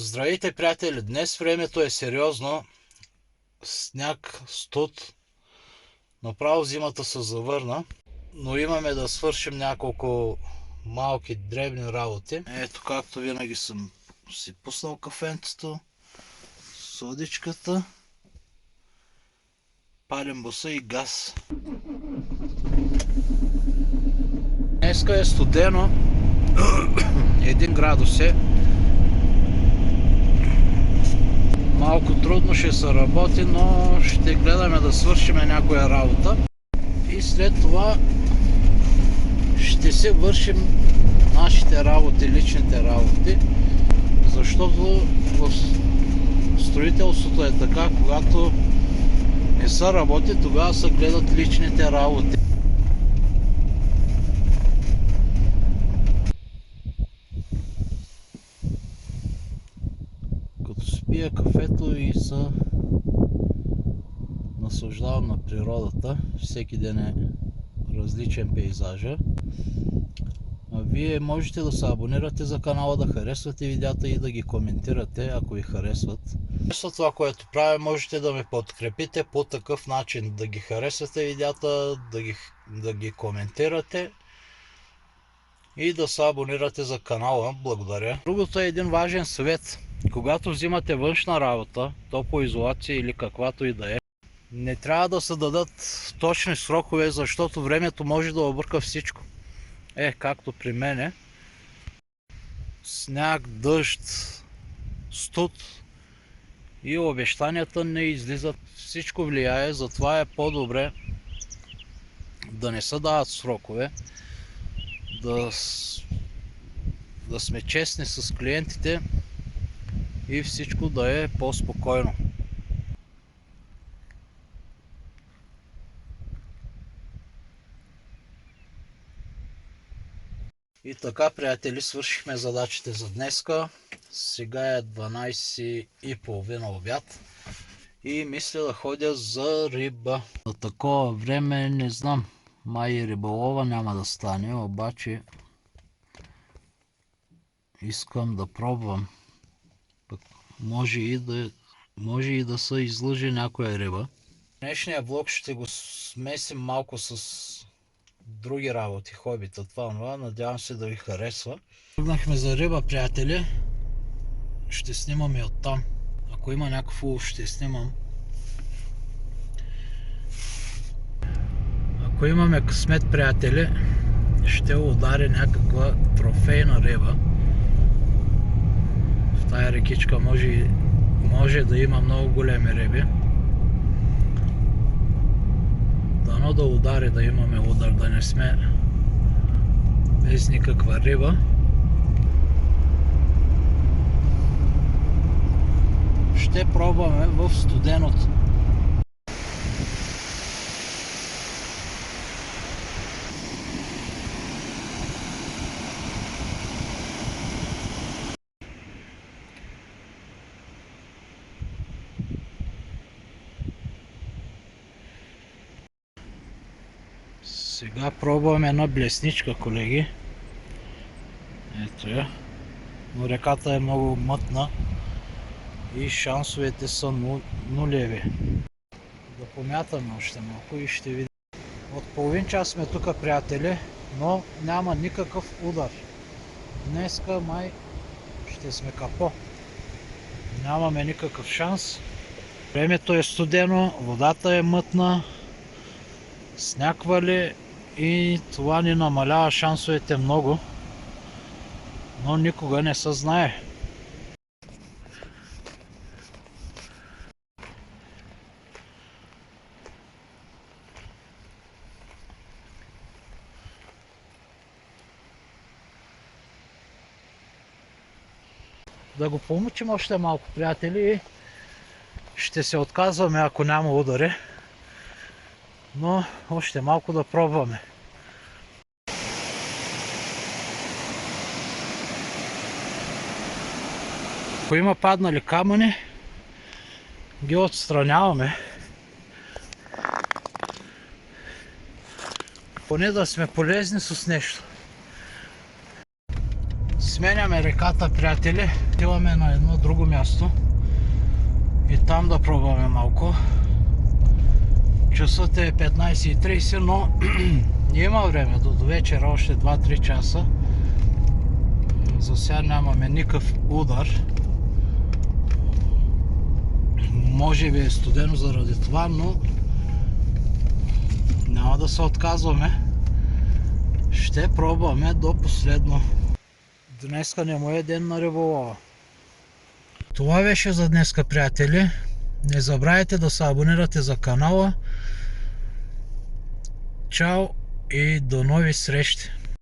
Здравейте, приятели! Днес времето е сериозно. Сняг, студ. Направо зимата се завърна. Но имаме да свършим няколко малки дребни работи. Ето, както винаги съм си пуснал кафенцето, содичката, палим буса и газ. Днеска е студено. 1 градус е. Малко трудно ще се работи, но ще гледаме да свършим някоя работа и след това ще се вършим нашите работи, личните работи, защото в строителството е така, когато не се работи, тогава се гледат личните работи. Като си пия кафето и се наслаждавам на природата, всеки ден е различен пейзажа. А вие можете да се абонирате за канала, да харесвате видеята и да ги коментирате, ако ви харесват. След това, което правя, можете да ме подкрепите по такъв начин, да ги харесвате видеята, да ги коментирате и да се абонирате за канала. Благодаря. Другото е един важен съвет. Когато взимате външна работа, топлоизолация или каквато и да е, не трябва да се дадат точни срокове, защото времето може да обърка всичко. Както при мене. Сняг, дъжд, студ и обещанията не излизат. Всичко влияе, затова е по-добре да не се дават срокове, да сме честни с клиентите и всичко да е по-спокойно. И така, приятели, свършихме задачите за днеска. Сега е 12:30 обяд и мисля да ходя за риба. За такова време не знам, май и риболова няма да стане, обаче искам да пробвам. Може и да се излъжи някоя риба. Днешния влог ще го смесим малко с други работи, хобита, това. Надявам се да ви харесва. Тръгнахме за риба, приятели. Ще снимам и оттам. Ако има някакъв улов, ще снимам. Ако имаме късмет, приятели, ще удари някаква трофейна риба. В тая рекичка може да има много големи риби. Дано да удари, да имаме удар, да не сме без никаква риба. Ще пробваме в студеното. Сега пробваме една блесничка, колеги. Ето я. Но реката е много мътна и шансовете са нулеви. Да помятаме още малко и ще видим. От половин час сме тук, приятели, но няма никакъв удар. Днеска май ще сме капо. Нямаме никакъв шанс. Времето е студено, водата е мътна, сняг вали и това ни намалява шансовете много, но никога не се знае. Да го помучим още малко, приятели, и ще се отказваме, ако няма удари, но още малко да пробваме. Ако има паднали камъни, ги отстраняваме. Поне да сме полезни с нещо. Сменяме реката, приятели. Отиваме на едно друго място и там да пробваме малко. Часът е 15:30, но има време до вечера, още 2-3 часа. За сега нямаме никакъв удар. Може би е студено заради това, но няма да се отказваме. Ще пробваме до последно. Днеска не му е ден на риболова. Това беше за днеска, приятели. Не забравяйте да се абонирате за канала. Чао и до нови срещи!